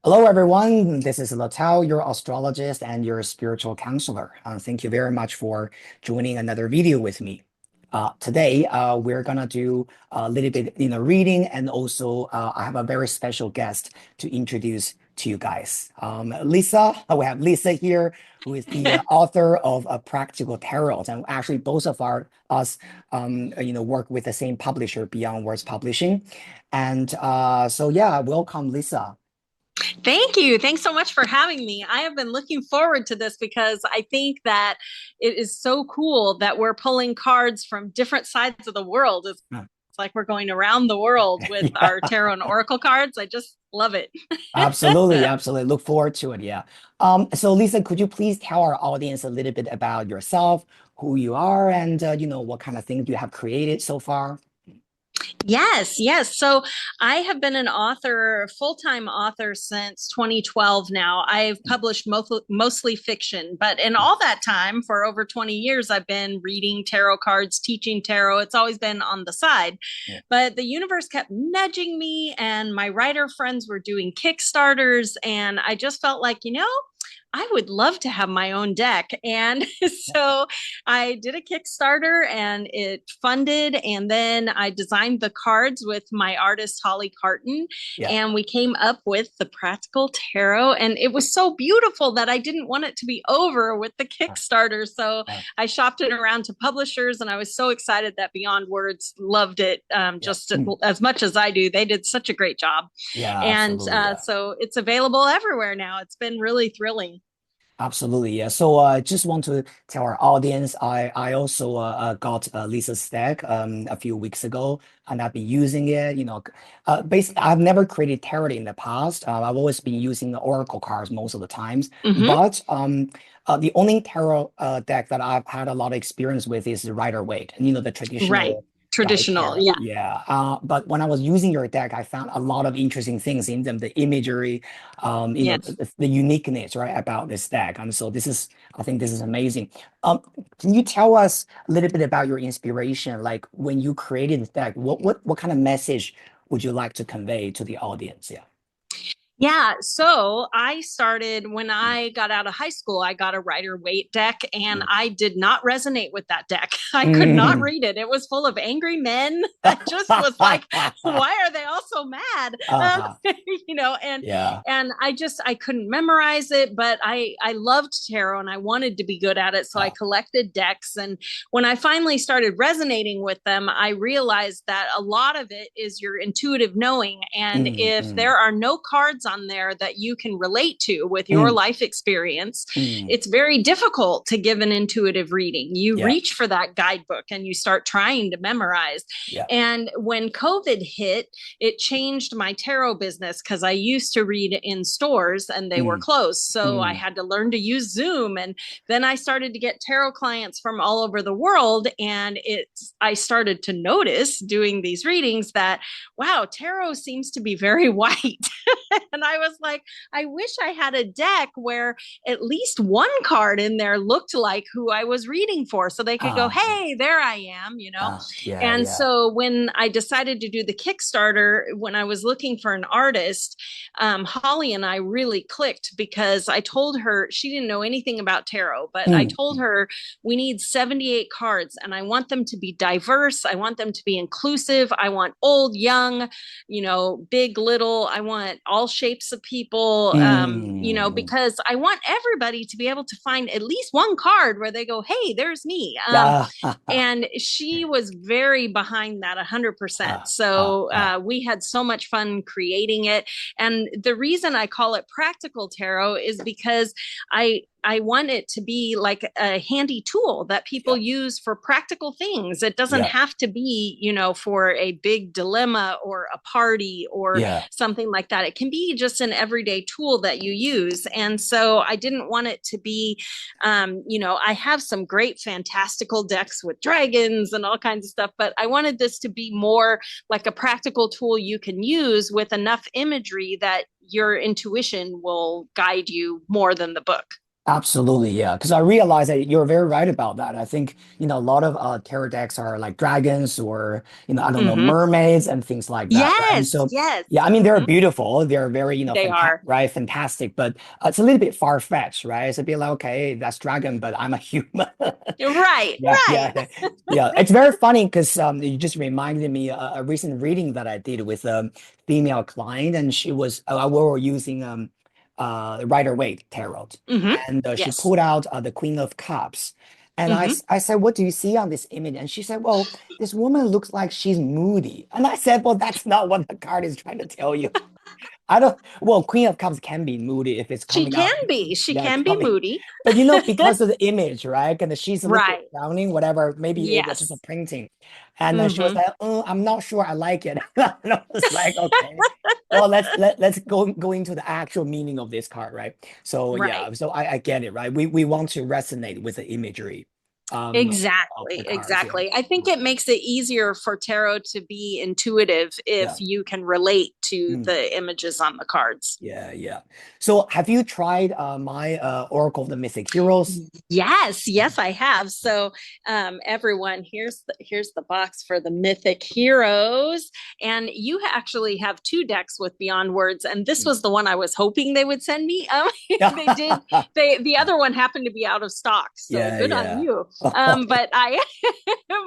Hello, everyone. This is Letao, your astrologist and your spiritual counselor. Thank you very much for joining another video with me. Today, we're gonna do a little bit reading, and also I have a very special guest to introduce to you guys. Lisa, we have Lisa here, who is the author of Practical Tarot, and actually both of us work with the same publisher, Beyond Words Publishing, and so yeah, welcome, Lisa. Thank you. Thanks so much for having me. I have been looking forward to this because I think that it is so cool that we're pulling cards from different sides of the world. It's like we're going around the world with our tarot and oracle cards. I just love it. Absolutely, absolutely. Look forward to it. Yeah. So Lisa, could you please tell our audience a little bit about yourself, who you are, and what kind of things you have created so far? Yes, yes. So I have been an author, full-time author since 2012 now. I've published mostly fiction, but in all that time, for over 20 years, I've been reading tarot cards, teaching tarot. It's always been on the side. Yeah. But the universe kept nudging me, and my writer friends were doing Kickstarters, and I just felt like, I would love to have my own deck. And so I did a Kickstarter and it funded. And then I designed the cards with my artist, Holly Carton. Yeah. And we came up with the Practical Tarot. And it was so beautiful that I didn't want it to be over with the Kickstarter. So I shopped it around to publishers, and I was so excited that Beyond Words loved it just as much as I do. They did such a great job. Yeah, and so it's available everywhere now. It's been really thrilling. Absolutely, yeah. So I just want to tell our audience, I also got Lisa's deck a few weeks ago, and I've been using it. Basically, I've never created tarot in the past. I've always been using the oracle cards most of the times. But the only tarot deck that I've had a lot of experience with is the Rider-Waite, and the traditional. Right. Traditional, yeah. Yeah. But when I was using your deck, I found a lot of interesting things in them, the imagery, the uniqueness, right, about this deck. And so I think this is amazing. Can you tell us a little bit about your inspiration? Like when you created the deck, what kind of message would you like to convey to the audience? Yeah. Yeah, so I started when I got out of high school. I got a Rider-Waite deck, and I did not resonate with that deck. I could not read it. It was full of angry men. I just was like, why are they all so mad? And I couldn't memorize it, but I loved tarot and I wanted to be good at it. So I collected decks. And when I finally started resonating with them, I realized that a lot of it is your intuitive knowing. And if there are no cards on there that you can relate to with your life experience, it's very difficult to give an intuitive reading. You reach for that guidebook and you start trying to memorize. And when COVID hit, it changed my tarot business because I used to read in stores and they were closed. So I had to learn to use Zoom. And then I started to get tarot clients from all over the world. And I started to notice doing these readings that, wow, tarot seems to be very white. And I was like, I wish I had a deck where at least one card in there looked like who I was reading for, so they could go, hey, there I am, So when I decided to do the Kickstarter, when I was looking for an artist, Holly and I really clicked because I told her, she didn't know anything about tarot, but I told her we need 78 cards and I want them to be diverse. I want them to be inclusive. I want old, young, big, little. I want all shapes of people, because I want everybody to be able to find at least one card where they go, hey, there's me. And she was very behind that 100%. So we had so much fun creating it. And the reason I call it Practical Tarot is because I want it to be like a handy tool that people use for practical things. It doesn't have to be, for a big dilemma or a party or something like that. It can be just an everyday tool that you use. And so I didn't want it to be, I have some great fantastical decks with dragons and all kinds of stuff, but I wanted this to be more like a practical tool you can use with enough imagery that your intuition will guide you more than the book. Absolutely, yeah. Because I realize that you're very right about that. I think, a lot of tarot decks are like dragons or, I don't know, Hmm. mermaids and things like that, right? And Yes, so, yes. yeah, I mean, they're Hmm. beautiful. They're very, They are. fantastic, but it's a little bit far-fetched, right? It's a bit like, okay, that's dragon, but I'm a human. Right, Yeah, right. yeah, yeah. It's very funny because you just reminded me a recent reading that I did with a female client, and we were using Rider-Waite tarot, Hmm. and she Yes. pulled out the Queen of Cups. And Hmm. I said, what do you see on this image? And she said, well, this woman looks like she's moody. And I said, well, that's not what the card is trying to tell you. I don't, well, Queen of Cups can be moody if it's She coming can out. be. She Yeah, can be coming. moody. But because of the image, right? And she's a little bit Right. frowning, whatever. Maybe it was just a Yes. printing. And she was Hmm. like, oh, I'm not sure I like it. And I was like, okay, well, let's go into the actual meaning of this card, right? So Right. yeah, so I get it, right? We want to resonate with the imagery of the Exactly, cards. Yeah. exactly. I think it makes it easier for tarot to be intuitive if Yeah. you can relate to Mm. the images on the cards. Yeah, yeah. So have you tried my Oracle of the Mythic Heroes? Yes, yes, I have. So, everyone, here's the box for the Mythic Heroes, and you actually have two decks with Beyond Words, and this was the one I was hoping they would send me. They did. Yeah, The other one happened to be out of stock, so yeah, good on yeah. you. But I,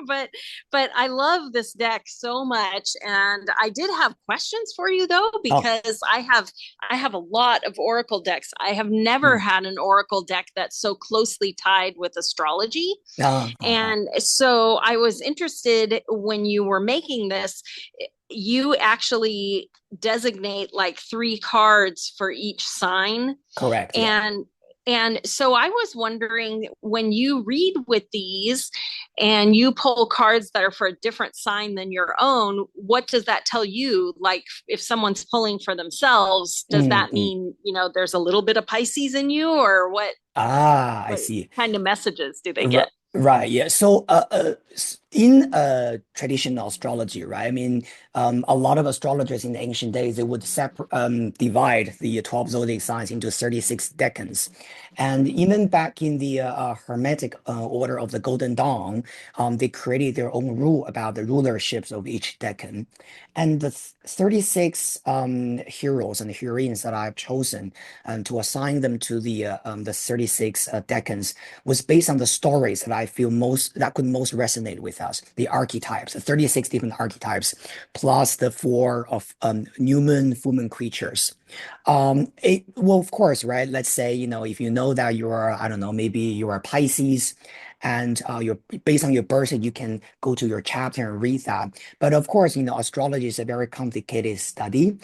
but but I love this deck so much, and I did have questions for you though Oh, because I have a lot of oracle decks. I have never mm. had an oracle deck that's so closely tied with astrology. Uh-huh. And so I was interested when you were making this, you actually designate like three cards for each sign. Correct. Yeah. And so I was wondering when you read with these and you pull cards that are for a different sign than your own, what does that tell you? Like if someone's pulling for themselves, does Mm, that mm. mean, there's a little bit of Pisces in you, or Ah, I what see. kind of messages do they R get? Right, yeah. So, in traditional astrology, right? I mean, a lot of astrologers in the ancient days they would divide the 12 zodiac signs into 36 decans, and even back in the Hermetic order of the Golden Dawn, they created their own rule about the rulerships of each decan, and the 36 heroes and heroines that I've chosen to assign them to the 36 decans was based on the stories that I feel that could most resonate with us. The archetypes, the 36 different archetypes, plus the four of new moon, full moon creatures. Well, of course, right? Let's say, if you know that you're, I don't know, maybe you are Pisces and you're based on your birth, you can go to your chapter and read that. But of course, astrology is a very complicated study.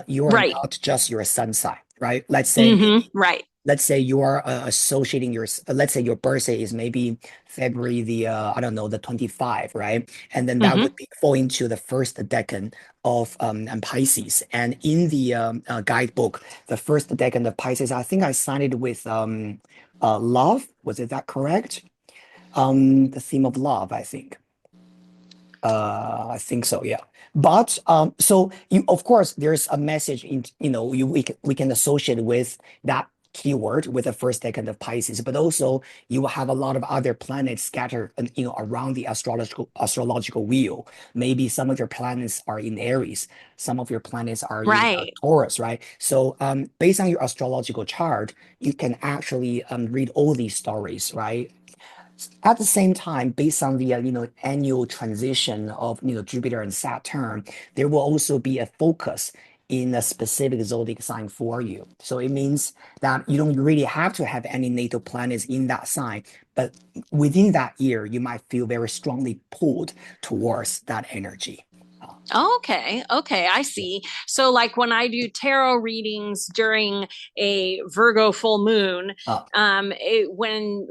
You are Right. not just your sun sign, right? Let's say Mm-hmm. maybe Right. let's say you are associating let's say your birthday is maybe February I don't know, the 25, right? And then that Mm-hmm. would fall into the first decan of Pisces. And in the guidebook, the first decan of Pisces, I think I signed it with love. Was it that correct? The theme of love, I think. I think so, yeah. But so of course there's a message in we can associate with that keyword with the first decan of Pisces, but also you will have a lot of other planets scattered around the astrological wheel. Maybe some of your planets are in Aries, some of your planets are in Right. Taurus, right? So based on your astrological chart, you can actually read all these stories, right? At the same time, based on the annual transition of Jupiter and Saturn, there will also be a focus in a specific zodiac sign for you. So it means that you don't really have to have any natal planets in that sign, but within that year, you might feel very strongly pulled towards that energy. Okay, okay, I see. So, like when I do tarot readings during a Virgo full moon, Uh,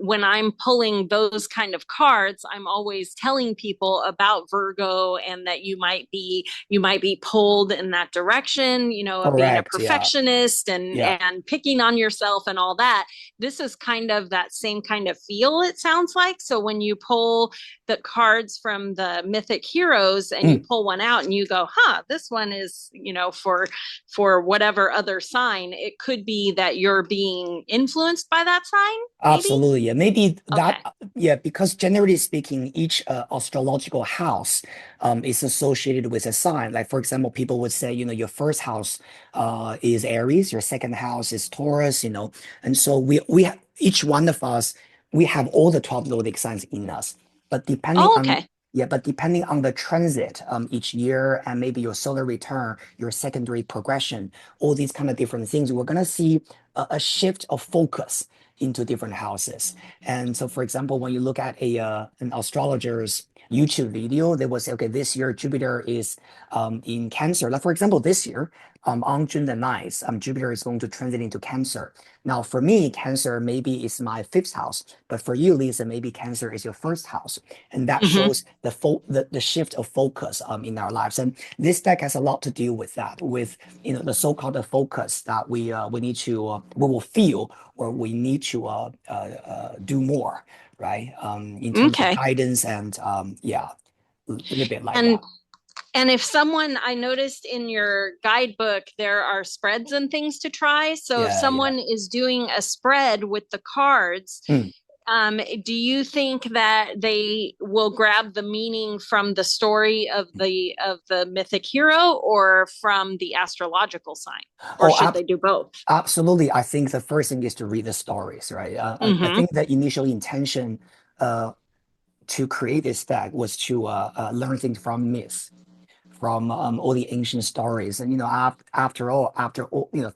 when I'm pulling those kind of cards, I'm always telling people about Virgo and that you might be pulled in that direction, of being a Correct. Yeah. perfectionist Yeah. and picking on yourself and all that. This is kind of that same kind of feel, it sounds like. So when you pull the cards from the mythic heroes and you Mm, pull one out and you go, this one is, for whatever other sign. It could be that you're being influenced by that sign, maybe. Absolutely. Yeah. Maybe Okay. that, yeah, because generally speaking, each astrological house is associated with a sign. Like, for example, people would say, your first house is Aries, your second house is Taurus, and so each one of us, we have all the 12 zodiac signs in us. But depending Oh, on, okay. yeah, but depending on the transit each year and maybe your solar return, your secondary progression, all these kind of different things, we're going to see a shift of focus into different houses. And so, for example, when you look at an astrologer's YouTube video, they will say, okay, this year Jupiter is in Cancer. Like, for example, this year, on June the 9th, Jupiter is going to transit into Cancer. Now, for me, Cancer maybe is my fifth house, but for you, Lisa, maybe Cancer is your first house, and that Mm-hmm. shows the shift of focus in our lives. And this deck has a lot to do with that, with the so-called focus that we need to we will feel or we need to do more, right? In terms of Okay. guidance and yeah, a little bit like And that. And if someone, I noticed in your guidebook, there are spreads and things to try. So if Yeah, yeah. someone is doing a spread with the cards, Mm. do you think that they will grab the meaning from the story of the mythic hero or from the astrological sign? Or Oh, should they do both? absolutely. I think the first thing is to read the stories, right? I Mm-hmm. think the initial intention uh, to create this deck was to learn things from myths, from all the ancient stories. And after all,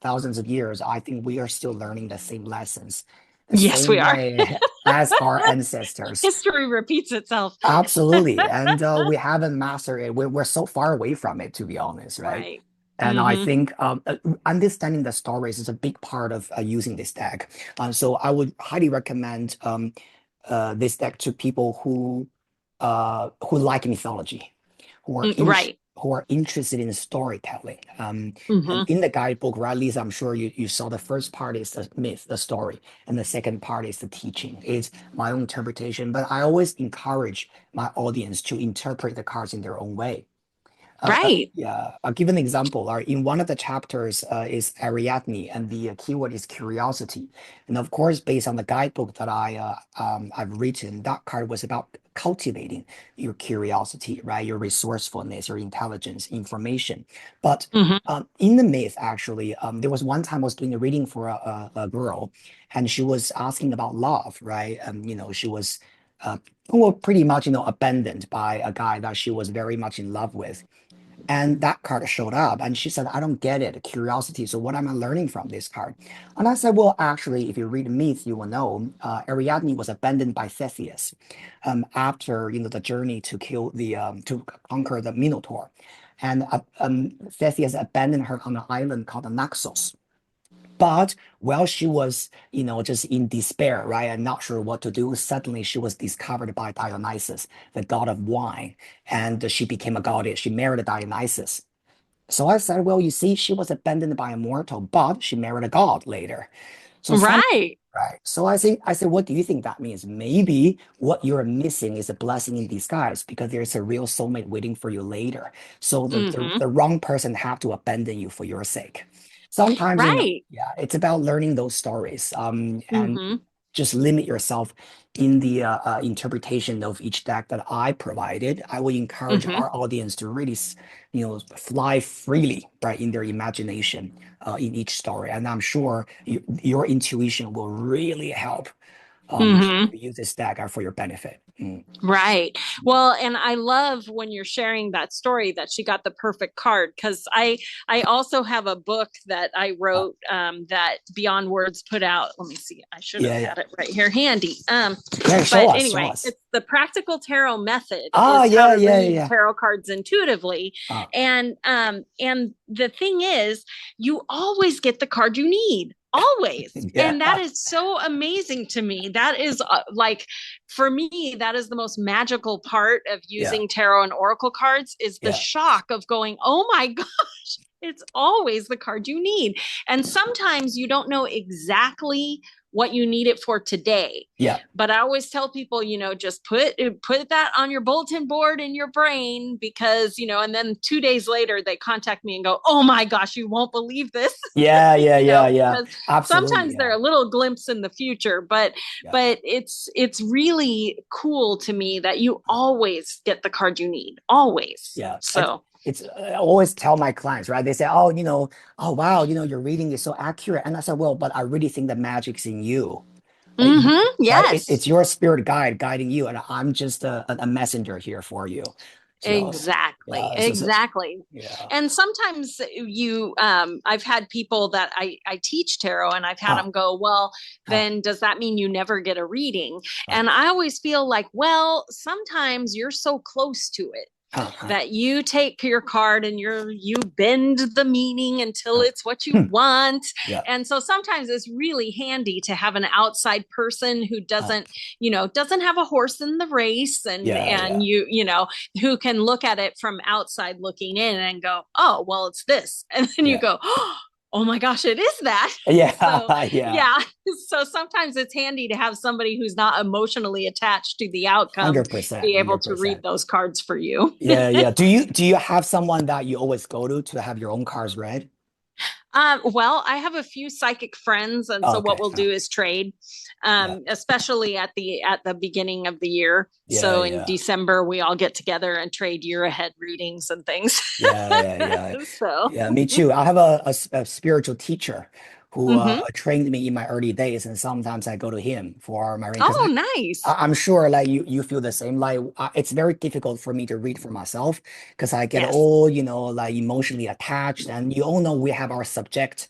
thousands of years, I think we are still learning the same lessons, the Yes, we same are. way as our ancestors. History repeats itself. Absolutely. And we haven't mastered it. We're so far away from it, to be honest, right? Right. And I Mm-hmm. think understanding the stories is a big part of using this deck. So I would highly recommend this deck to people who like mythology, Right. who are interested in storytelling. And Mm-hmm. in the guidebook, right, Lisa, I'm sure you saw the first part is the myth, the story, and the second part is the teaching. It's my own interpretation, but I always encourage my audience to interpret the cards in their own way. Right. Yeah, I'll give an example. In one of the chapters is Ariadne, and the keyword is curiosity. And of course, based on the guidebook that I've written, that card was about cultivating your curiosity, right? Your resourcefulness, your intelligence, information. But Mm-hmm. in the myth, actually, there was one time I was doing a reading for a girl, and she was asking about love, right? She was well, pretty much, abandoned by a guy that she was very much in love with. And that card showed up, and she said, I don't get it, curiosity. So, what am I learning from this card? And I said, well, actually, if you read myth, you will know Ariadne was abandoned by Theseus after the journey to kill to conquer the Minotaur. And Theseus abandoned her on an island called Naxos. But while she was, just in despair, right, and not sure what to do, suddenly she was discovered by Dionysus, the god of wine, and she became a goddess. She married Dionysus. So I said, well, you see, she was abandoned by a mortal, but she married a god later. So Right. right. So I said, what do you think that means? Maybe what you're missing is a blessing in disguise because there's a real soulmate waiting for you later. So Mm-hmm. the wrong person have to abandon you for your sake. Sometimes, Right. yeah, it's about learning those stories, and Mm-hmm. just limit yourself in the interpretation of each deck that I provided. I would encourage Mm-hmm. our audience to really, fly freely, right, in their imagination in each story. And I'm sure your intuition will really help Mm-hmm. use this deck for your benefit. Mm. Right. Well, and I love when you're sharing that story that she got the perfect card because I also have a book that I Uh, wrote that Beyond Words put out. Let me see. I should have yeah, yeah, had it right here handy. yeah. Show But us, show anyway, us. it's the practical tarot method Ah, is how yeah, to yeah, yeah, read yeah. tarot cards intuitively. Uh, And the thing is, you always get the card you need. Always. yeah, And that is so amazing to me. That is like for me, that is the most magical part of yeah, using tarot and oracle cards is the yeah. shock of going, oh my gosh, it's always the card you need. And sometimes you don't know exactly what you need it for today. Yeah. But I always tell people, you know, just put that on your bulletin board in your brain, because, you know, and then 2 days later they contact me and go, oh my gosh, you won't believe this. Yeah, yeah, You know, yeah. because Absolutely. sometimes they're a little glimpse in the future, but it's really cool to me that you always get the card you need, always. Yeah. So it's I always tell my clients, right? They say, oh, you know, oh wow, you know, your reading is so accurate. And I said, well, but I really think the magic's in you. Right? yes. It's your spirit guide guiding you, and I'm just a messenger here for you. So Exactly. yeah, Exactly. yeah. And sometimes I've had people that I teach tarot, and I've had Ah, them go, well, ah, then does that mean you never get a reading? ah, And I always feel like, well, sometimes you're so close to it ah, ah, that you take your card and you bend the meaning until ah. it's what you want. Yeah. And so sometimes it's really handy to have an outside person who Ah, doesn't have a horse in the race, yeah, and yeah, you know, who can look at it from outside looking in and go, oh, well, it's this. And then you yeah. go, oh my gosh, it is that. Yeah, So yeah. yeah, so sometimes it's handy to have somebody who's not emotionally attached to the outcome 100%, be able to 100%. read those cards for you. Yeah, yeah. Do you have someone that you always go to have your own cards read? Well, I have a few psychic friends, and Oh, so what okay. we'll do is trade, Yeah, especially at the beginning of the year. yeah, So in yeah. December, we all get together and trade year ahead readings and things. Yeah, yeah, yeah. So, Yeah, me too. I have a spiritual teacher who mhm. trained me in my early days, and sometimes I go to him for my reading because Oh, nice. I'm sure like you feel the same. Like it's very difficult for me to read for myself because I get Yes. all, you know, like emotionally attached, and you all know we have our subject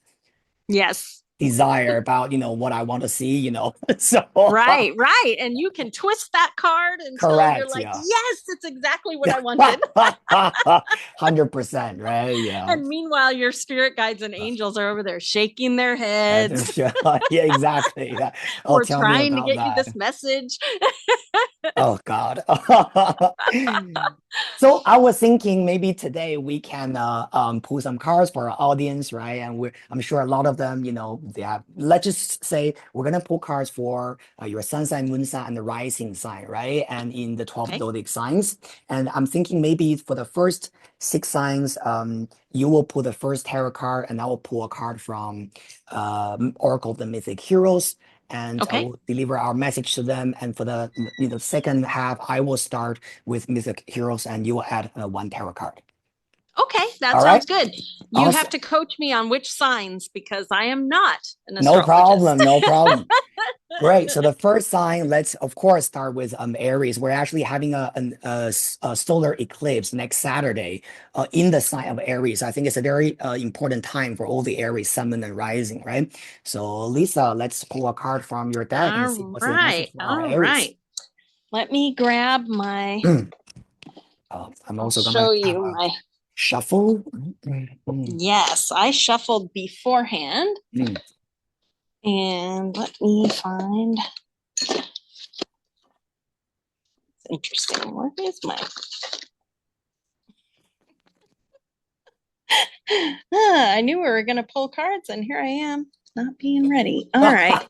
Yes. desire about, you know, what I want to see, you know. So Right, right. And you can twist that card until you're correct, like, yeah. yes, it's exactly what I wanted. 100%, right? Yeah. And meanwhile, your spirit guides and angels are over there shaking their heads. Yeah, yeah, exactly. Yeah. Oh, We're tell me trying to about get you that. this message. Oh God. So I was thinking maybe today we can pull some cards for our audience, right? And I'm sure a lot of them, you know, they have. Let's just say we're gonna pull cards for your sun sign, moon sign, and the rising sign, right? And in the 12 Okay. zodiac signs. And I'm thinking maybe for the first six signs, you will pull the first tarot card, and I will pull a card from Oracle of the Mythic Heroes, and I Okay. will deliver our message to them. And for the second half, I will start with Mythic Heroes, and you will add one tarot card. Okay. That All right? sounds good. You have Awesome. to coach me on which signs, because I am not an No astrologist. problem. No problem. Great. So the first sign, let's of course start with Aries. We're actually having a solar eclipse next Saturday in the sign of Aries. I think it's a very important time for all the Aries, sun, moon, and rising, right? So Lisa, let's pull a card from your deck and see All what's the message right. for our All Aries. right. Let me grab my, I'm I'll also gonna show have you a my, shuffle. yes, I shuffled beforehand. Mm. And let me find, interesting. Where is my, I knew we were going to pull cards, and here I am not being ready. All right.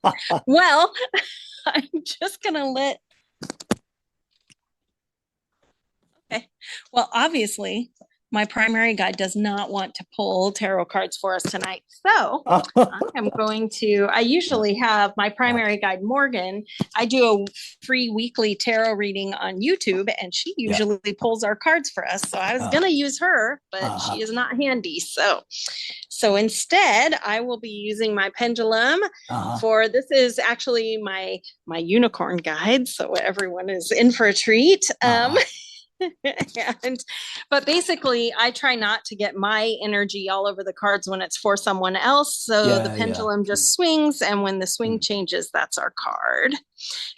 Well, I'm just going to okay. Well, obviously, my primary guide does not want to pull tarot cards for us tonight. So I am going to, I usually have my primary guide, Morgan. I do a free weekly tarot reading on YouTube, and she Yeah. usually pulls our cards for us. So I was going to use her, but she is not handy. So instead, I will be using my pendulum for, this is actually my unicorn guide. So everyone is in for a treat. But basically, I try not to get my energy all over the cards when it's for someone else. So the pendulum just swings, and when the swing changes, that's our card.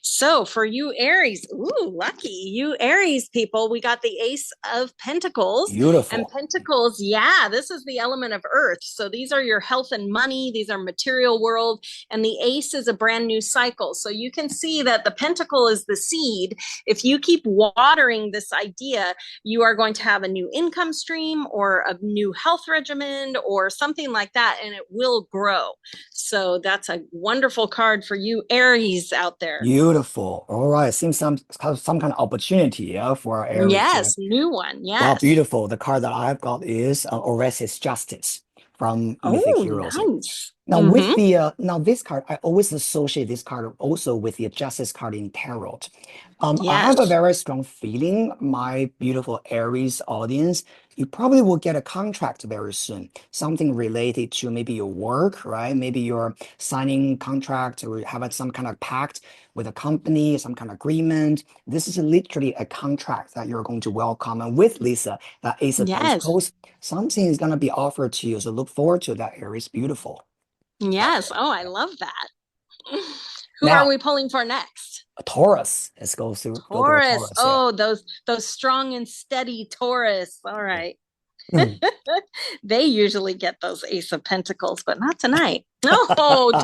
So for you Aries, ooh, lucky you Aries people, we got the Ace of Pentacles. Beautiful. And Pentacles, yeah, this is the element of Earth. So these are your health and money. These are material world. And the Ace is a brand new cycle. So you can see that the Pentacle is the seed. If you keep watering this idea idea, you are going to have a new income stream or a new health regimen or something like that, and it will grow. So that's a wonderful card for you Aries out there. Beautiful. All right. Seems some kind of opportunity, yeah, for Aries. Yeah. Yes, new one. Wow, Yes. beautiful. The card that I've got is Orestes Justice from Mythic Oh, Heroes. nice. Now with Mm-hmm. the now this card, I always associate this card also with the Justice card in tarot. I have a Yes. very strong feeling, my beautiful Aries audience, you probably will get a contract very soon. Something related to maybe your work, right? Maybe you're signing contract or have some kind of pact with a company, some kind of agreement. This is literally a contract that you're going to welcome. And with Lisa, that Ace of Yes. Pentacles, something is going to be offered to you. So look forward to that, Aries. Beautiful. Yes. Oh, I love that. Who are Now, we pulling for next? Taurus. Let's go to Taurus. Taurus. Yeah. Oh, those strong and steady Taurus. All right. Hmm. They usually get those Ace of Pentacles, but not tonight. No,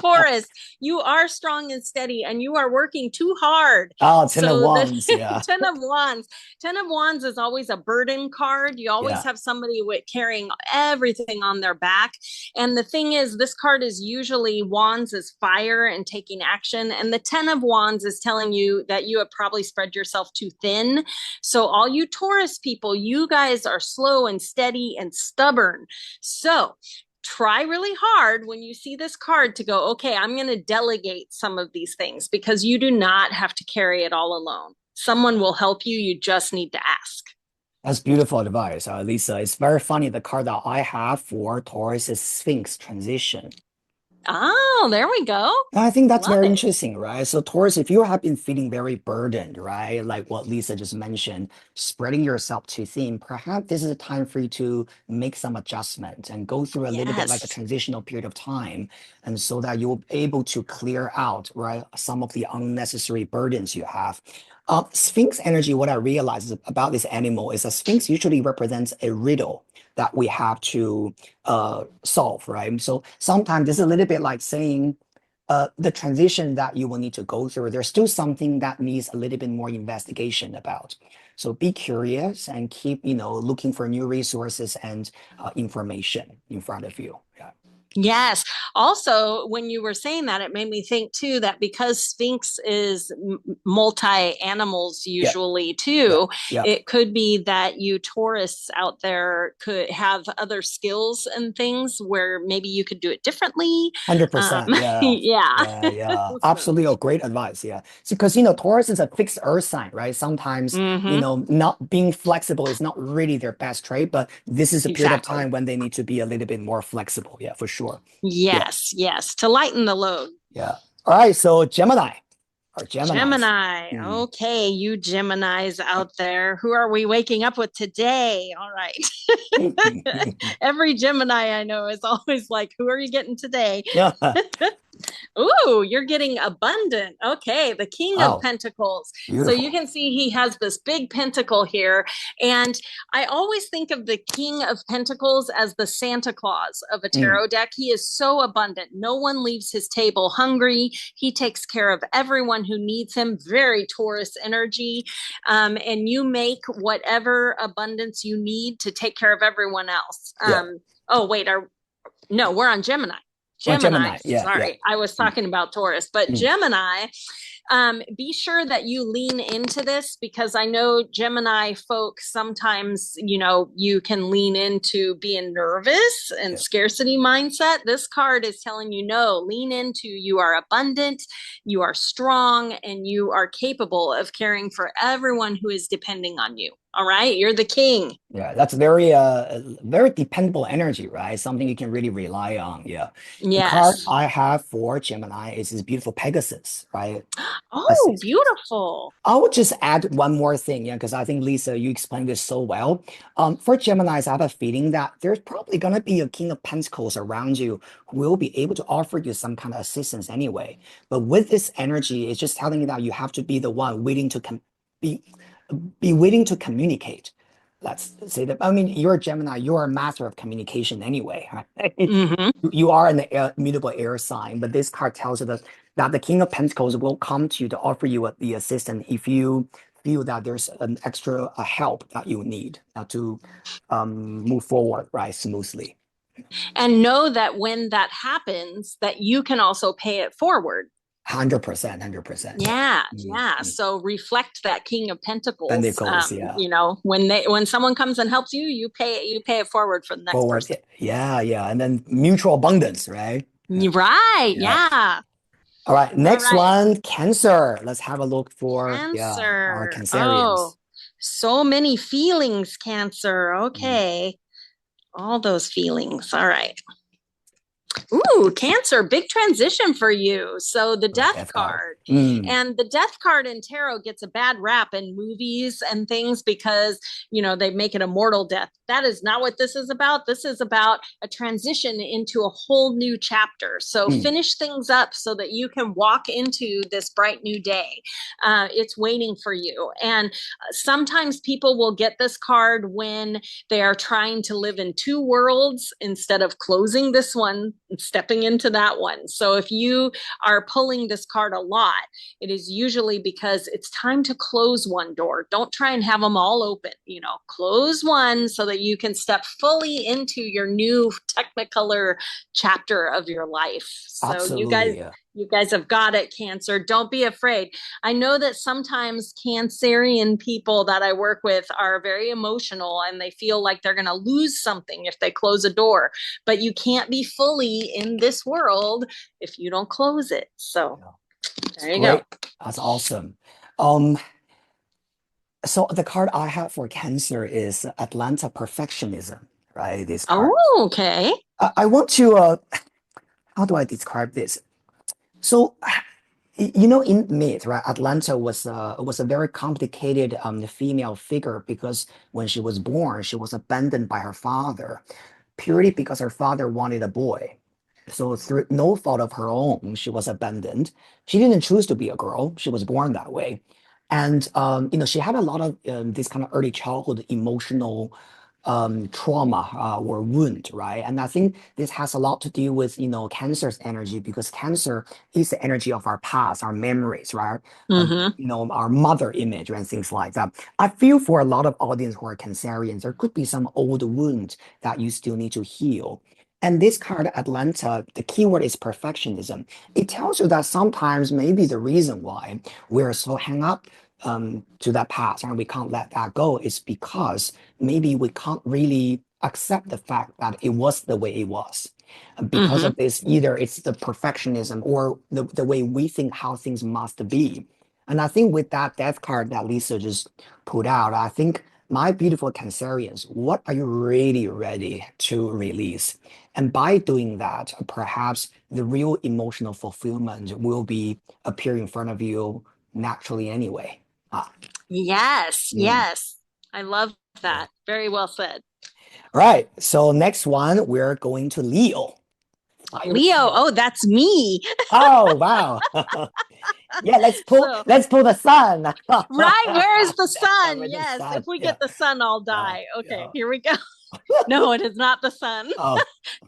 Taurus, you are strong and steady and you are working too hard. Oh, Ten of So the Wands. Yeah. 10 of Wands, 10 of Wands is always a burden card. You always Yeah. have somebody with carrying everything on their back. And the thing is, this card is usually Wands is fire and taking action. And the 10 of Wands is telling you that you have probably spread yourself too thin. So all you Taurus people, you guys are slow and steady and stubborn. So try really hard when you see this card to go, okay, I'm going to delegate some of these things because you do not have to carry it all alone. Someone will help you. You just need to ask. That's beautiful advice, Lisa. It's very funny. The card that I have for Taurus is Sphinx transition. Oh, there we go. I think that's Love very it. interesting, right? So, Taurus, if you have been feeling very burdened, right, like what Lisa just mentioned, spreading yourself too thin, perhaps this is a time for you to make some adjustment and go through a little bit like a Yes. transitional period of time, and so that you'll be able to clear out, right, some of the unnecessary burdens you have. Sphinx energy, what I realize about this animal is a Sphinx usually represents a riddle that we have to solve, right? So sometimes this is a little bit like saying the transition that you will need to go through, there's still something that needs a little bit more investigation about. So be curious and keep, looking for new resources and information in front of you. Yeah. Yes. Also, when you were saying that, it made me think too that because Sphinx is multi animals Yeah. usually Yeah. too, Yeah. it could be that you tourists out there could have other skills and things where maybe you could do it differently. 100%. Yeah. Yeah. Yeah. Yeah. So, Absolutely. Oh, great advice. Yeah. Because, Taurus is a fixed earth sign, right? Sometimes, mhm, not being flexible is not really their best trait, but this is a period of exactly. time when they need to be a little bit more flexible. Yeah, for sure. Yeah. Yes. Yes. To lighten the load. Yeah. All right. So Gemini or Geminis. Gemini. Hmm. Okay, you Geminis out there. Who are we waking up with today? All right. Every Gemini I know is always like, who are you getting today? Yeah. Ooh, you're getting abundant. Okay, the King of Wow. Pentacles. So you Beautiful. can see he has this big pentacle here. And I always think of the King of Pentacles as the Santa Claus of a Mm. tarot deck. He is so abundant. No one leaves his table hungry. He takes care of everyone who needs him. Very Taurus energy. And you make whatever abundance you need to take care of everyone else. Yeah. Oh, wait, no, we're on Gemini. Or Gemini, Gemini. Yeah. Yeah. sorry, I was Mm. talking about Taurus, but Mm. Gemini, be sure that you lean into this because I know Gemini folks sometimes, you can lean into being nervous and Yeah. scarcity mindset. This card is telling you, no, lean into you are abundant, you are strong, and you are capable of caring for everyone who is depending on you. All right, you're the king. Yeah, that's very dependable energy, right? Something you can really rely on. Yeah. The card Yes. I have for Gemini is this beautiful Pegasus, right? Oh, beautiful. I would just add one more thing, yeah, because I think Lisa, you explained this so well. For Geminis, I have a feeling that there's probably gonna be a King of Pentacles around you who will be able to offer you some kind of assistance anyway. But with this energy, it's just telling you that you have to be the one willing to be be willing to communicate. Let's say that. I mean, you're a Gemini, you're a master of communication anyway, right? Mm-hmm. You are an mutable air sign, but this card tells you that the King of Pentacles will come to you to offer you the assistance if you feel that there's an extra help that you need to move forward, right, smoothly. And know that when that happens, that you can also pay it forward. 100%, 100%. Yeah, Mm, yeah. mm. So reflect that King of Then Pentacles. it goes, yeah, You know, when someone comes and helps you, you pay it forward for the next forward. person. Yeah, yeah. And then mutual abundance, right? Yeah. Right. Yeah. Yeah. All right, All next right. one, Cancer. Let's have a look for, yeah, our Cancer. Oh, Cancerians. so many feelings, Cancer. Mm, Okay. All those feelings. All right. Ooh, Cancer, big transition for you. So the the death death card. card. Mm, And the death card in tarot gets a bad rap in movies and things because, you know, they make it a mortal death. That is not what this is about. This is about a transition into a whole new chapter. So mm. finish things up so that you can walk into this bright new day. It's waiting for you. And sometimes people will get this card when they are trying to live in two worlds instead of closing this one and stepping into that one. So if you are pulling this card a lot, it is usually because it's time to close one door. Don't try and have them all open. You know, close one so that you can step fully into your new Technicolor chapter of your life. So Absolutely. Yeah. you guys have got it, Cancer. Don't be afraid. I know that sometimes Cancerian people that I work with are very emotional and they feel like they're going to lose something if they close a door, but you can't be fully in this world if you don't close it. So Yeah. It's there you go. great. That's awesome. Um, so the card I have for Cancer is Atlanta Perfectionism, right? This card. Oh, okay. I want to, how do I describe this? So, you know, in myth, right, Atlanta was a very complicated female figure because when she was born, she was abandoned by her father, purely because her father wanted a boy. So through no fault of her own, she was abandoned. She didn't choose to be a girl. She was born that way. And you know, she had a lot of this kind of early childhood emotional trauma or wound, right? And I think this has a lot to do with, you know, Cancer's energy because Cancer is the energy of our past, our memories, right? Mm-hmm. You know, our mother image and things like that. I feel for a lot of audience who are Cancerians, there could be some old wound that you still need to heal. And this card, Atlanta, the keyword is perfectionism. It tells you that sometimes maybe the reason why we're so hung up to that past and we can't let that go is because maybe we can't really accept the fact that it was the way it was. Because Mm-hmm. of this, either it's the perfectionism or the way we think how things must be. And I think with that death card that Lisa just put out, I think my beautiful Cancerians, what are you really ready to release? And by doing that, perhaps the real emotional fulfillment will be appear in front of you naturally anyway. Ah, Yes, mm, yes. I love yeah. that. Very well said. Right. So next one, we're going to Leo. Fire Leo, sign. oh, that's me. Oh, wow. Yeah, So let's pull the sun. right, where is the That's sun? definitely the Yes, if sun. we Yeah. get the sun, I'll Yeah. die. Okay, Yeah. here we go. No, it is not the sun. Oh,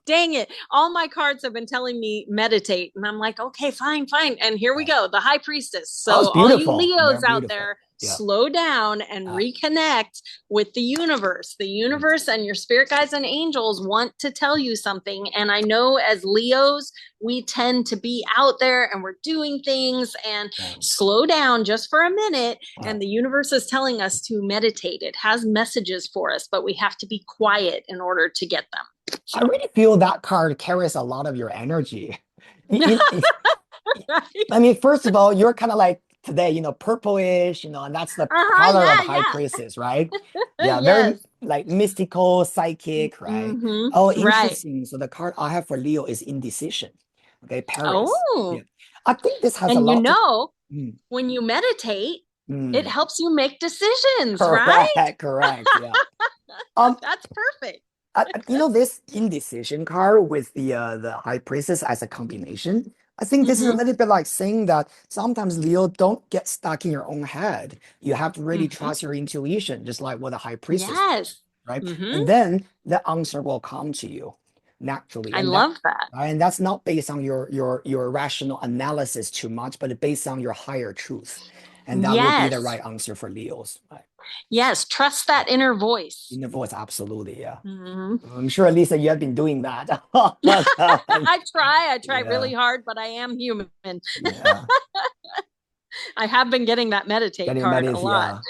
Dang it. All my cards have been telling me meditate. And I'm like, okay, fine, fine. And here we yeah. go, the high priestess. Oh, it's So, all you beautiful. Leos Very out beautiful. there, Yeah. slow down and Uh, reconnect with the universe. The mm, universe and your spirit guides and angels want to tell you something. And I know as Leos, we tend to be out there and we're doing things and yeah. slow down just for a minute. Uh, And the universe is telling us to meditate. It has messages for us, but we have to be quiet in order to get them. I So, really feel that card carries a lot of your energy. You, right? I mean, first of all, you're kind of like today, you know, purplish, you know, and that's the Uh-huh, color of yeah, High Priestess, right? yeah. Yeah, very Yes. like mystical, psychic, right? Mm-hmm. Oh, Right. interesting. So the card I have for Leo is indecision. Okay, Paris. Yeah. Oh, I think this has a and lot to mm, when you meditate, it mm, helps you make decisions, right? correct, correct. Yeah. Um, That's perfect. you know, this indecision card with the High Priestess as a combination. I think this is a Mm-hmm. little bit like saying that sometimes Leo, don't get stuck in your own head. You have to really Mm-hmm. trust your intuition, just like what the High Priestess did, Yes. right? Mm-hmm. And then the answer will come to you naturally, I and that love that. right? And that's not based on your rational analysis too much, but based on your higher truth. And that would be the right answer for Leos. Right? Yes, trust that inner voice. Inner voice, absolutely, yeah. Mm-hmm. I'm sure, Lisa, you have been doing that. I try really hard, but I am human. Yeah. I have been getting that meditate card a lot.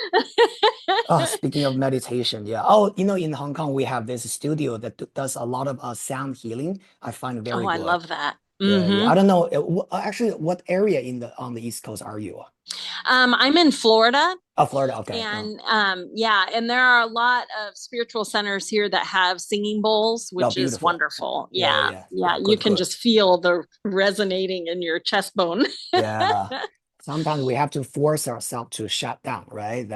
Oh, speaking of meditation, yeah. Oh, in Hong Kong, we have this studio that does a lot of sound healing. I find very I good. love that. Yeah. I don't know. Actually, what area on the East Coast are you? I'm in Florida. Oh, Florida. Okay. And and there are a lot of spiritual centers here that have singing bowls, which is wonderful. Yeah. You can just feel the resonating in your chest bone. Yeah. Sometimes we have to force ourselves to shut down, right?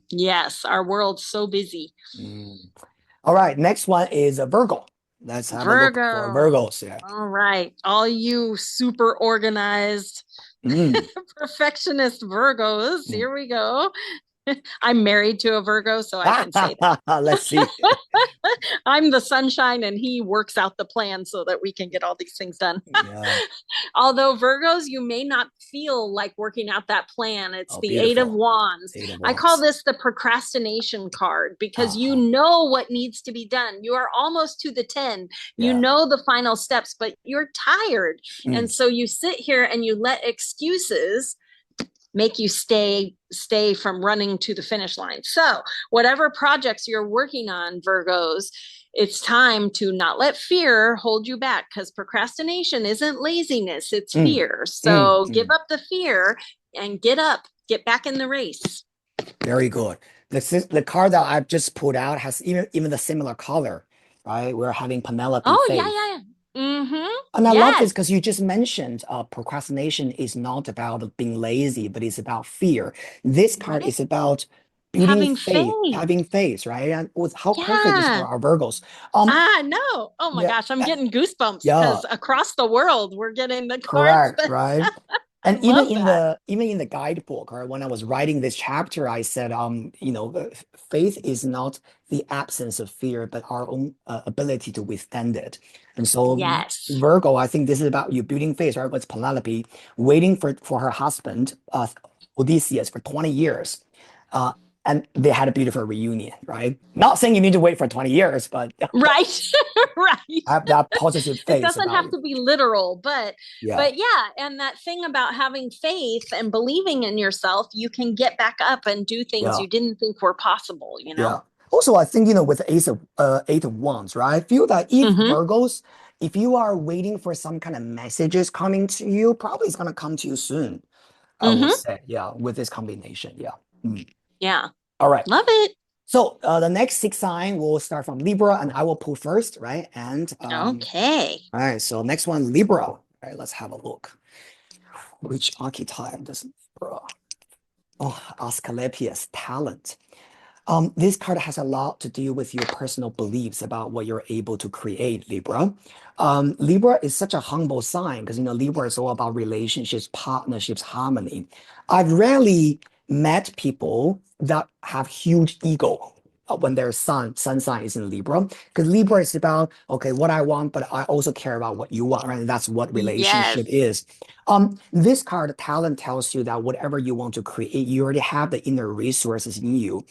Yes, our world's so busy. All right, next one is a Virgo. Let's have a look for Virgos. Yeah. All right, all you super organized, perfectionist Virgos. Here we go. I'm married to a Virgo, so I can say that. Let's see. I'm the sunshine and he works out the plan so that we can get all these things done. Yeah. Although Virgos, you may not feel like working out that plan. It's the Eight of Wands. I call this the procrastination card because you know what needs to be done. You are almost to the 10. You know the final steps, but you're tired. And so you sit here and you let excuses make you stay from running to the finish line. So whatever projects you're working on, Virgos, it's time to not let fear hold you back, because procrastination isn't laziness, it's fear. So give up the fear and get back in the race. Very good. The card that I've just pulled out has even the similar color, right? We're having Penelope. Oh, Faith. Yeah. And I love this because you just mentioned procrastination is not about being lazy, but it's about fear. This card is about building having faith, right? And how perfect is for our Virgos. No. Oh my gosh, I'm getting goosebumps because across the world we're getting the cards. Correct, right? And even in the guidebook, or when I was writing this chapter, I said, faith is not the absence of fear, but our own ability to withstand it. And so, Virgo, I think this is about you building faith, right? With Penelope waiting for her husband, Odysseus, for 20 years. And they had a beautiful reunion, right? Not saying you need to wait for 20 years, but right. Have that positive faith. It doesn't have to be literal, but and that thing about having faith and believing in yourself, you can get back up and do things you didn't think were possible, Yeah. Also, I think, with the Eight of Wands, right? I feel that if Virgos, if you are waiting for some kind of messages coming to you, probably it's going to come to you soon. I would say, with this combination. Yeah. All right. Love it. So the next 6 sign will start from Libra, and I will pull first, right? And okay. All right. So next one, Libra. All right, let's have a look. Which archetype does Libra? Oh, Asclepius, talent. This card has a lot to do with your personal beliefs about what you're able to create, Libra. Libra is such a humble sign because, Libra is all about relationships, partnerships, harmony. I've rarely met people that have huge ego when their sun sign is in Libra, because Libra is about, okay, what I want, but I also care about what you want, right? And that's what relationship is. This card, talent, tells you that whatever you want to create, you already have the inner resources in you.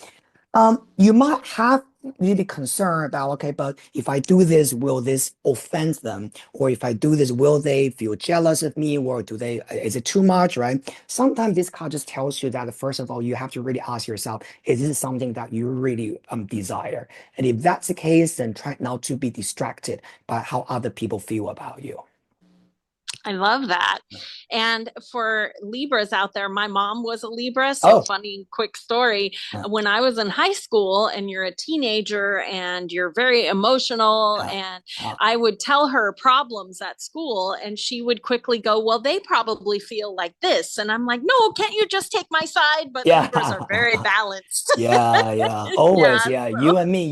You might have really concern about, okay, but if I do this, will this offend them? Or if I do this, will they feel jealous of me? Or is it too much, right? Sometimes this card just tells you that, first of all, you have to really ask yourself, is this something that you really desire? And if that's the case, then try not to be distracted by how other people feel about you. I love that. And for Libras out there, my mom was a Libra. So funny, quick story. When I was in high school and you're a teenager and you're very emotional, and I would tell her problems at school and she would quickly go, well, they probably feel like this. And I'm like, no, can't you just take my side? But Libras are very balanced. Always. You and me.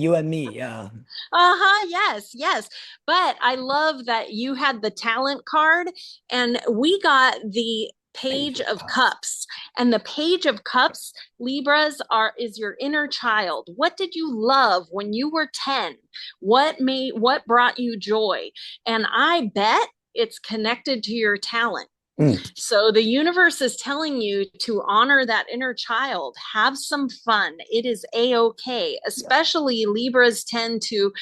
Yes. But I love that you had the talent card. And we got the Page of Cups. And the Page of Cups, Libras, is your inner child. What did you love when you were 10? What brought you joy? And I bet it's connected to your talent. So the universe is telling you to honor that inner child, have some fun. It is a-okay. Especially Libras tend to,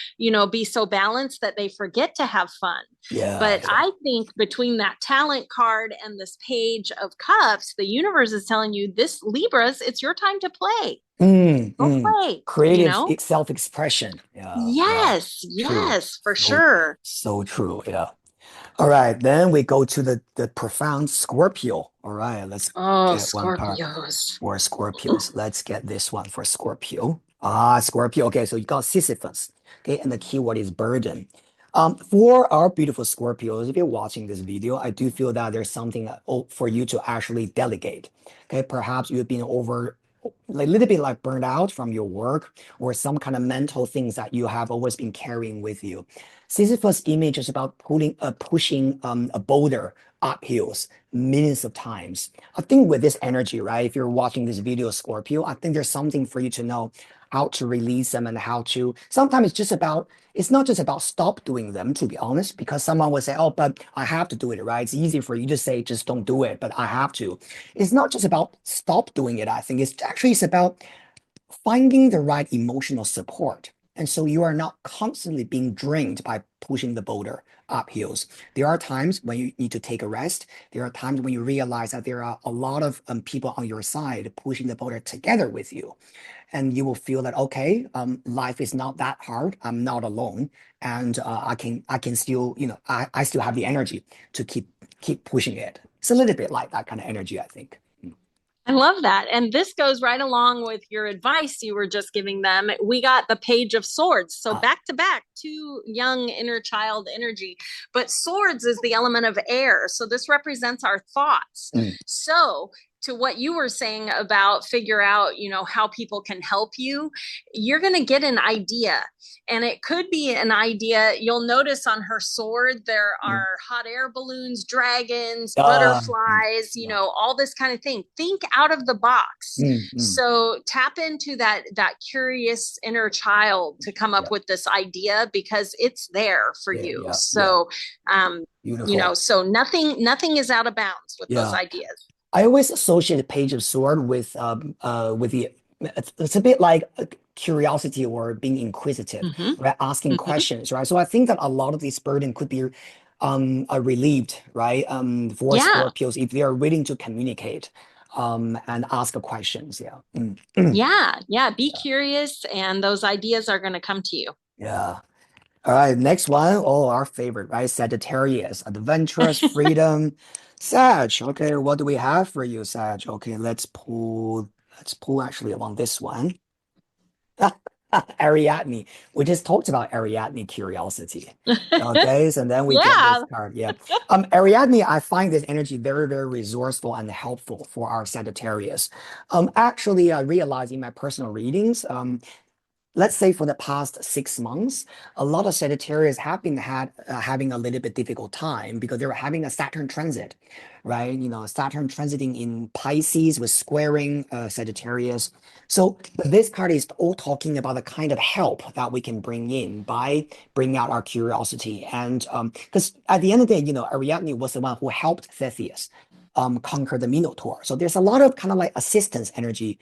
be so balanced that they forget to have fun. But I think between that talent card and this page of cups, the universe is telling you, this Libras, it's your time to play. Go play. Creative self-expression. Yes, for sure. So true. Yeah. All right, then we go to the profound Scorpio. All right, let's get one card for Scorpios. Let's get this one for Scorpio. Scorpio. Okay, so you got Sisyphus. Okay, and the keyword is burden. For our beautiful Scorpios, if you're watching this video, I do feel that there's something for you to actually delegate. Okay, perhaps you've been like a little bit like burned out from your work or some kind of mental things that you have always been carrying with you. Sisyphus image is about pushing a boulder up hills millions of times. I think with this energy, right? If you're watching this video, Scorpio, I think there's something for you to know how to release them and how to. Sometimes it's not just about stop doing them, to be honest, because someone will say, oh, but I have to do it, right? It's easy for you to say, just don't do it, but I have to. It's not just about stop doing it. I think it's about finding the right emotional support. And so you are not constantly being drained by pushing the boulder up hills. There are times when you need to take a rest. There are times when you realize that there are a lot of people on your side pushing the boulder together with you. And you will feel that, okay, life is not that hard. I'm not alone. And I can still, I still have the energy to keep pushing it. It's a little bit like that kind of energy, I think. I love that. And this goes right along with your advice you were just giving them. We got the Page of Swords. So back to back, two young inner child energy. But swords is the element of air. So this represents our thoughts. So to what you were saying about figure out, how people can help you, you're going to get an idea. And it could be an idea. You'll notice on her sword, there are hot air balloons, dragons, butterflies, all this kind of thing. Think out of the box. So tap into that curious inner child to come up with this idea because it's there for you. So, so nothing is out of bounds with those ideas. I always associate the Page of Sword with the it's a bit like curiosity or being inquisitive, right? Asking questions, right? So I think that a lot of this burden could be relieved, right? For Scorpios if they are willing to communicate and ask questions. Be curious, and those ideas are going to come to you. All right, next one. Oh, our favorite, right? Sagittarius, adventurous, freedom. Sag, okay, what do we have for you, Sag? Okay, let's pull actually on this one. Ariadne. We just talked about Ariadne curiosity. Okay, so then we get this card. Ariadne, I find this energy very, very resourceful and helpful for our Sagittarius. Actually, I realized in my personal readings, let's say for the past 6 months, a lot of Sagittarius have been having a little bit difficult time because they were having a Saturn transit, right? Saturn transiting in Pisces was squaring Sagittarius. So this card is all talking about the kind of help that we can bring in by bringing out our curiosity. And because at the end of the day, Ariadne was the one who helped Theseus conquer the Minotaur. So there's a lot of kind of like assistance energy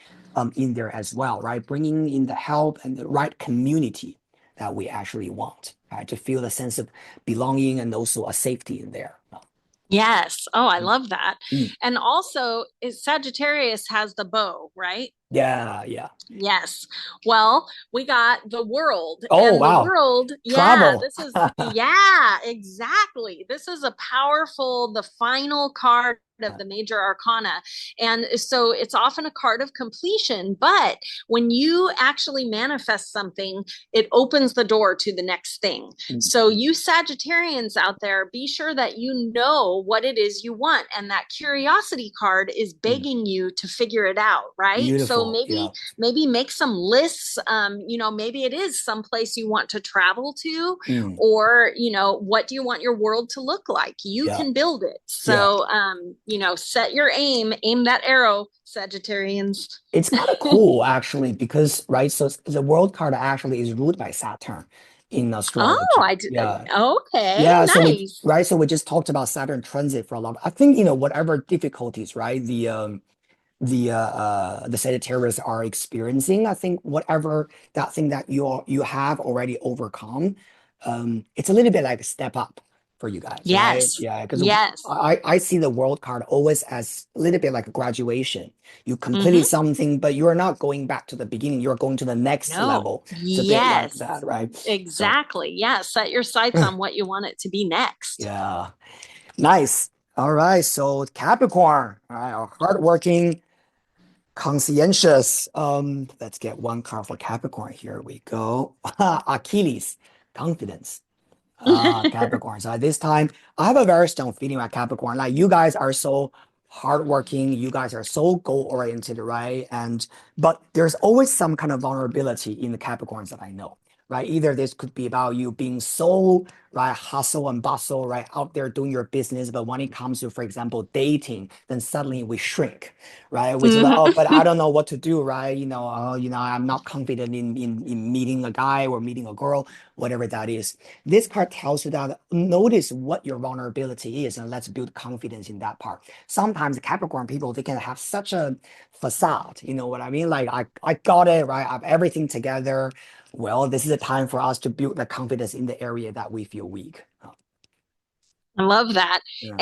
in there as well, right? Bringing in the help and the right community that we actually want, right? To feel a sense of belonging and also a safety in there. Yes. Oh, I love that. And also, Sagittarius has the bow, right? Yeah. Yes. Well, we got the World. Oh, and wow. The World. Travel. This is, exactly. This is the final card of the major arcana. And so it's often a card of completion, but when you actually manifest something, it opens the door to the next thing. So you Sagittarians out there, be sure that you know what it is you want. And that curiosity card is begging you to figure it out, right? Beautiful. So maybe make some lists. Maybe it is someplace you want to travel to, or, what do you want your world to look like? You can build it. So, set your aim that arrow, Sagittarians. It's kind of cool actually, because, right, so the World card actually is ruled by Saturn. in Oh, astrology. I did. Yeah. Okay, Yeah, so we nice. right, so we just talked about Saturn transit for a lot. I think, whatever difficulties, right? The Sagittarius are experiencing, I think whatever that thing that you have already overcome, it's a little bit like a step up for you guys, right? Yes. Yeah, because Yes. I see the world card always as a little bit like a graduation. You completed Mm-hmm. something, but you're not going back to the beginning. You're going to the next No. level. It's a bit like that, Yes. right? So Exactly. Yeah. Set your sights on what you want it to be next. yeah, nice. All right, so Capricorn, all right, our hardworking, conscientious. Let's get one card for Capricorn. Here we go. Achilles, confidence. Capricorn. So at this time, I have a very strong feeling about Capricorn. Like you guys are so hardworking, you guys are so goal-oriented, right? But there's always some kind of vulnerability in the Capricorns that I know, right? Either this could be about you being so, right, hustle and bustle, right, out there doing your business, but when it comes to, for example, dating, then suddenly we shrink, right? We say like, oh, but I Mhm. don't know what to do, right? I'm not confident in meeting a guy or meeting a girl, whatever that is. This card tells you that notice what your vulnerability is and let's build confidence in that part. Sometimes Capricorn people, they can have such a facade, you know what I mean? Like I got it, right? I have everything together. Well, this is a time for us to build the confidence in the area that we feel weak. I love that. Yeah.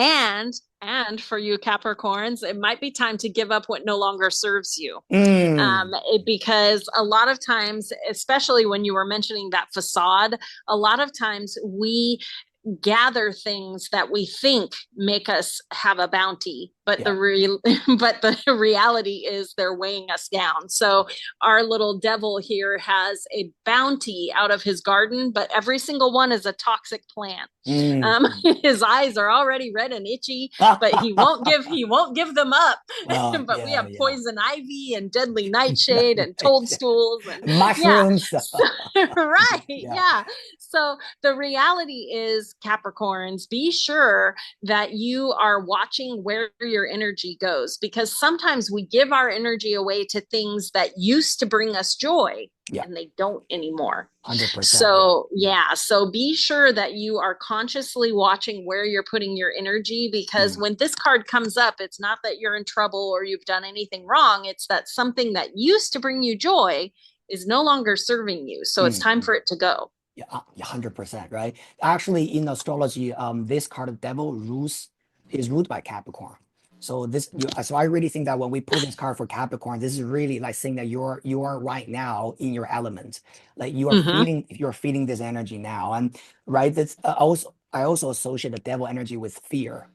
And for you Capricorns, it might be time to give up what no longer serves you. Mm, Because a lot of times, especially when you were mentioning that facade, a lot of times we gather things that we think make us have a bounty, but yeah. but the reality is they're weighing us down. So our little devil here has a bounty out of his garden, but every single one is a toxic plant. Mm. His eyes are already red and itchy, but he won't give them up. But we Yeah, have yeah. poison ivy and deadly nightshade and toadstools and yeah, Mushrooms. so, right, Yeah. yeah. So the reality is, Capricorns, be sure that you are watching where your energy goes, because sometimes we give our energy away to things that used to bring us joy Yeah. and they don't anymore. 100%. Yeah. So, yeah, so be sure that you are consciously watching where you're putting your energy, because Mm, when this card comes up, it's not that you're in trouble or you've done anything wrong. It's that something that used to bring you joy is no longer serving you. So it's time mm. for it to go. Yeah, 100%, right? Actually, in astrology, this card of devil is ruled by Capricorn. So I really think that when we pull this card for Capricorn, this is really like saying that you are right now in your element, like Mm-hmm. you're feeling this energy now, and right. That's I also associate the devil energy with fear,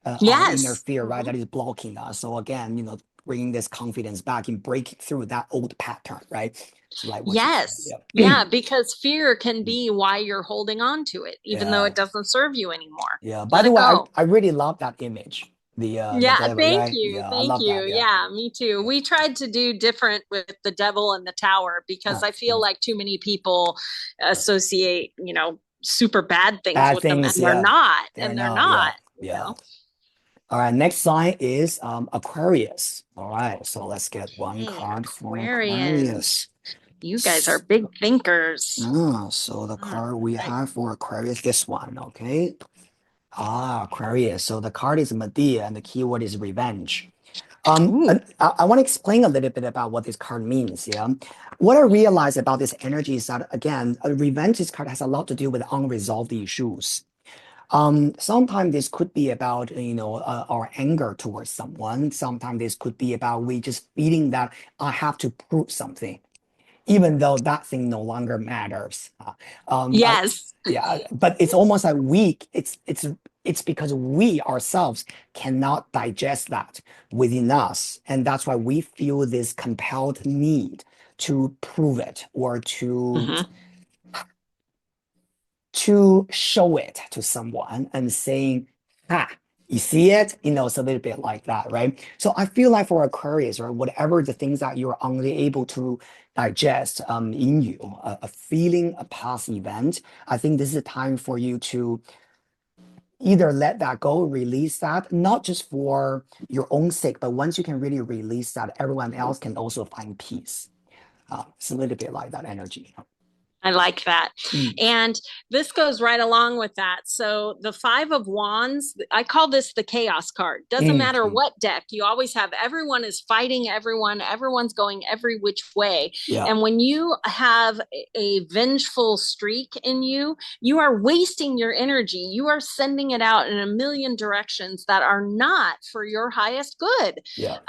our inner Yes. fear, right? Mm-hmm. That is blocking us. So again, bringing this confidence back in breaking through that old pattern, right? So like what you said, Yes. yeah. Yeah, because fear can be why you're holding on to it, even though Yeah. it doesn't serve you anymore. Yeah. By Let the it way, I, go. I really love that image. The Yeah, devil, thank right? you. Yeah, I Thank love you. that. Yeah. Yeah, me too. Yeah. We tried to do different with the devil and the tower because I Nice, feel nice. like too many people associate, super bad things Bad with them, things, and they're yeah. not. They're And they're not, yeah. not, you Yeah. know. All right, next sign is Aquarius. All right, so let's get one Hey, card for Aquarians. Aquarius. You guys are big thinkers. So the All card we right. have for Aquarius, this one, okay? Aquarius. So the card is Medea and the keyword is revenge. Ooh. And I want to explain a little bit about what this card means. Yeah. What I realize about this energy is that, again, a revenge this card has a lot to do with unresolved issues. Sometimes this could be about, our anger towards someone. Sometimes this could be about we just feeling that I have to prove something even though that thing no longer matters. Yes. Yeah, but it's almost like it's because we ourselves cannot digest that within us, and that's why we feel this compelled need to prove it or to Hmm. to show it to someone and saying, ah, you see it? It's a little bit like that, right? So I feel like for Aquarius, or whatever the things that you're only able to digest in you, a feeling, a past event, I think this is a time for you to either let that go, release that, not just for your own sake, but once you can really release that, everyone else can also find peace. It's a little bit like that energy. I like that. Mm, And this goes right along with that. So the Five of Wands, I call this the chaos card. Doesn't matter mm. what deck, you always have everyone is fighting everyone, everyone's going every which way. Yeah. And when you have a vengeful streak in you, you are wasting your energy. You are sending it out in a million directions that are not for your highest good. Yeah.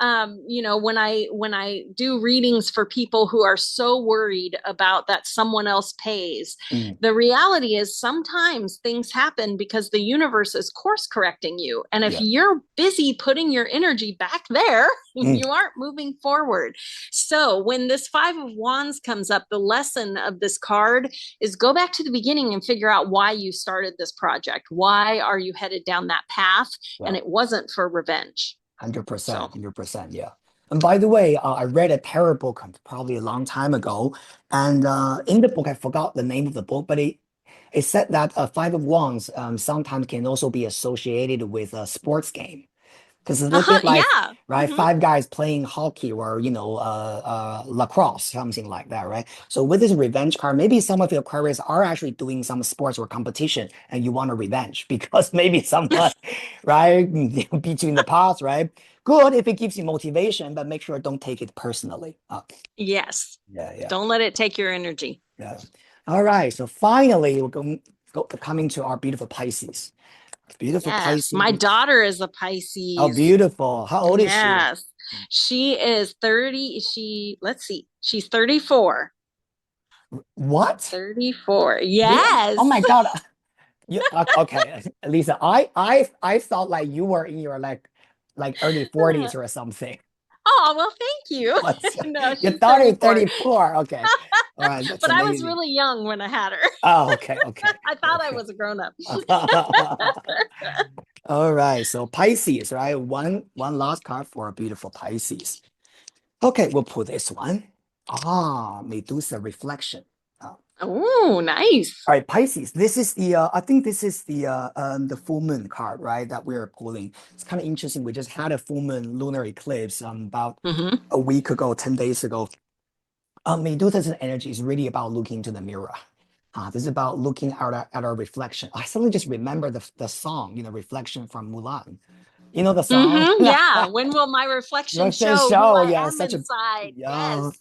When I do readings for people who are so worried about that someone else pays, Mm, the reality is sometimes things happen because the universe is course correcting you. And if yeah. you're busy putting your energy back there, Mm, you aren't moving forward. So when this Five of Wands comes up, the lesson of this card is go back to the beginning and figure out why you started this project. Why are you headed down that path? yeah. And it wasn't for revenge. 100%, So, 100%. Yeah. And by the way, I read a tarot book probably a long time ago, and in the book, I forgot the name of the book, but it said that Five of Wands sometimes can also be associated with a sports game. Because it's a little bit like, yeah. right, Mm-hmm. five guys playing hockey or, lacrosse, something like that, right? So with this revenge card, maybe some of your Aquarius are actually doing some sports or competition and you want a revenge because maybe someone, right, beat you in the past, right? Good if it gives you motivation, but make sure don't take it personally. Yes. Yeah, yeah, Don't let it take your energy. yeah. All right, so finally, coming to our beautiful Pisces. Beautiful Yes. My Pisces. daughter is a Oh, Pisces. beautiful. How old is she? Yes. She is 30. Let's see, she's 34. What? 34. Really? Oh Yes. my God. Okay, Lisa, I thought like you were in your like early 40s or something. Oh, well, thank you. What's No, your she's daughter is 34. 34? Okay. All right, that's But I was amazing. really young when I had her. Oh, okay, okay, I thought I okay. was a grown up. All right, so Pisces, right? One last card for a beautiful Pisces. Okay, we'll pull this one. Medusa reflection. Oh, nice. All right, Pisces. This is I think this is the full moon card, right? That we're pulling. It's kind of interesting. We just had a full moon lunar eclipse about Mm-hmm. a week ago, 10 days ago. Medusa's energy is really about looking into the mirror. This is about looking at our reflection. I suddenly just remember the song, Reflection from Mulan. You know the song? Mm-hmm. Yeah. When will my reflection Reflection show who show, I yeah, am such a inside? yeah. Yes.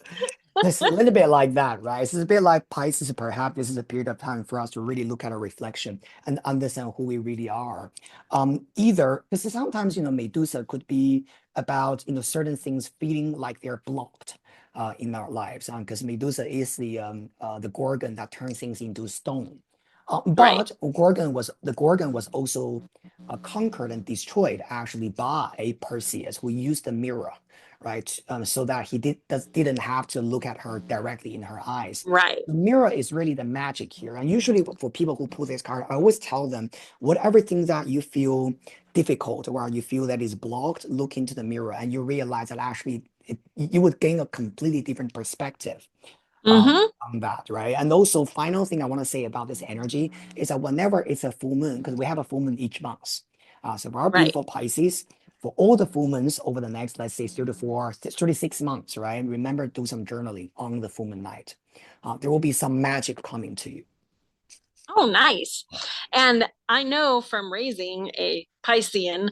It's a little bit like that, right? It's a bit like Pisces. Perhaps this is a period of time for us to really look at our reflection and understand who we really are. Either because sometimes Medusa could be about certain things feeling like they're blocked in our lives. Because Medusa is the gorgon that turns things into stone. Right. But the Gorgon was also conquered and destroyed actually by Perseus, who used the mirror, right? So that he didn't have to look at her directly in her eyes. Right. The mirror is really the magic here. And usually for people who pull this card, I always tell them, whatever thing that you feel difficult or you feel that is blocked, look into the mirror and you realize that actually you would gain a completely different perspective Mm-hmm. on that, right? And also, final thing I want to say about this energy is that whenever it's a full moon, because we have a full moon each month. So for our Right. beautiful Pisces, for all the full moons over the next, let's say, 34, 36 months, right? Remember, do some journaling on the full moon night. There will be some magic coming to you. Oh, nice. And I know from raising a Piscean,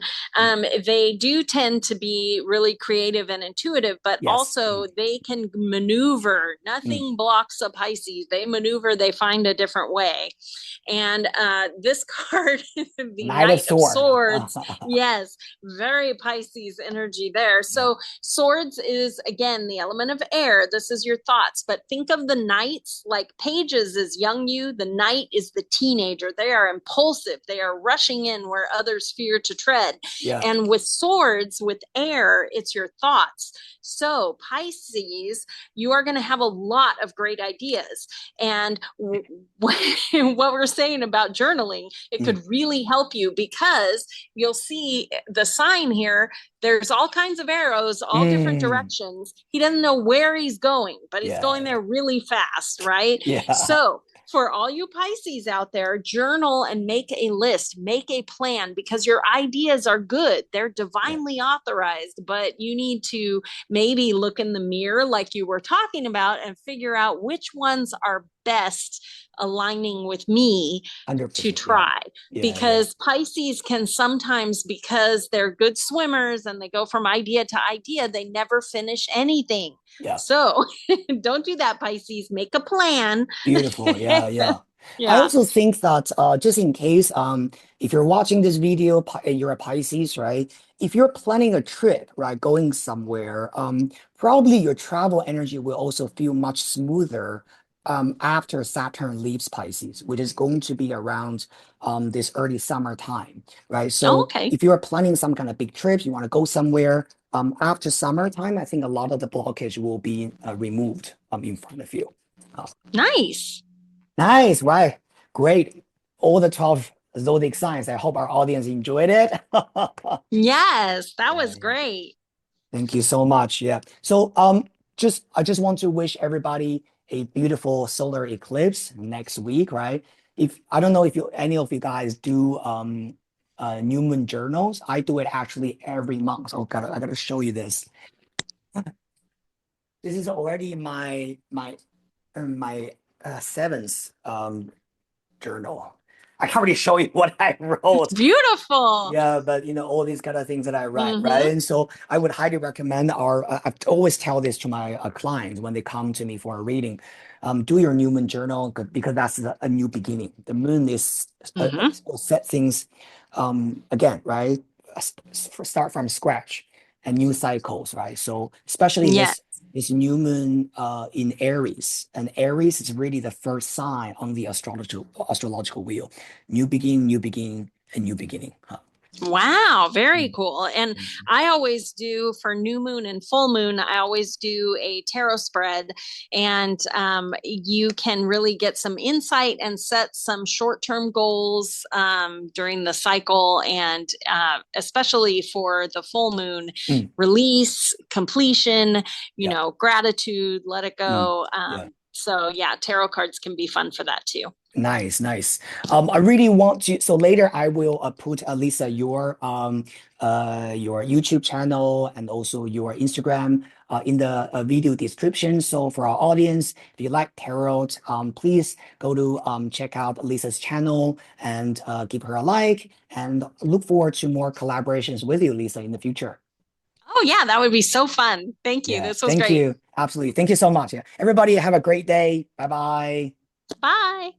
they do tend to be really creative and intuitive, but Yes. also they can maneuver. Mm. Nothing blocks a Pisces. They maneuver, they find a different way. And this card, the Knight of Knight of Sword. Swords, yes, very Pisces energy there. Yeah. So, swords is again the element of air. This is your thoughts, but think of the knights like pages is young you, the knight is the teenager. They are impulsive, they are rushing in where others fear to tread. Yeah. And with swords, with air, it's your thoughts. So, Pisces, you are going to have a lot of great ideas. And what we're saying about journaling, it Mm. could really help you because you'll see the sign here. There's all kinds of arrows, all different Mm. directions. He doesn't know where he's going, but he's going Yeah. there really fast, right? Yeah. So, for all you Pisces out there, journal and make a list, make a plan because your ideas are good. They're Yeah. divinely authorized, but you need to maybe look in the mirror like you were talking about and figure out which ones are best aligning with me 100%. to try. Yeah. Because Pisces can sometimes, because they're good swimmers and they go from idea to idea, they never finish anything. Yeah. So don't do that, Pisces. Make a plan. Beautiful. Yeah. Yeah. I Yeah. also think that just in case, if you're watching this video, you're a Pisces, right? If you're planning a trip, right, going somewhere, probably your travel energy will also feel much smoother after Saturn leaves Pisces, which is going to be around this early summertime, right? Oh, So okay. if you're planning some kind of big trip, you want to go somewhere, after summertime, I think a lot of the blockage will be removed in front of you. Nice. Nice, right? Great. All the 12 zodiac signs. I hope our audience enjoyed it. Yes, that Yeah, was yeah. great. Thank you so much. Yeah. So I just want to wish everybody a beautiful solar eclipse next week, right? If I don't know if any of you guys do new moon journals. I do it actually every month. So I gotta show you this. This is already my seventh journal. I can't really show you what I wrote. Beautiful. Yeah, but all these kind of things that I write, right? Mm-hmm. And so I would highly recommend I always tell this to my clients when they come to me for a reading. Do your new moon journal because that's a new beginning. The moon is Mm-hmm. will set things again, right? Start from scratch and new cycles, right? So especially Yeah. this new moon in Aries, and Aries is really the first sign on the astrological wheel. New beginning, new beginning, and new beginning. Wow, very Mm, cool. And mm, I always do for new moon and full moon, I always do a tarot spread. And you can really get some insight and set some short term goals during the cycle. And especially for the full moon, mm, release, completion, yeah. gratitude, let it Mm, go. yeah. So, yeah, tarot cards can be fun for that too. Nice, nice. I really want to. So later, I will put Lisa your YouTube channel and also your Instagram in the video description. So for our audience, if you like tarot, please go to check out Lisa's channel and give her a like. And look forward to more collaborations with you, Lisa, in the future. Oh, yeah, that would be so fun. Thank you. Yeah, This was thank great. you. Absolutely. Thank you so much. Yeah. Everybody have a great day. Bye bye. Bye.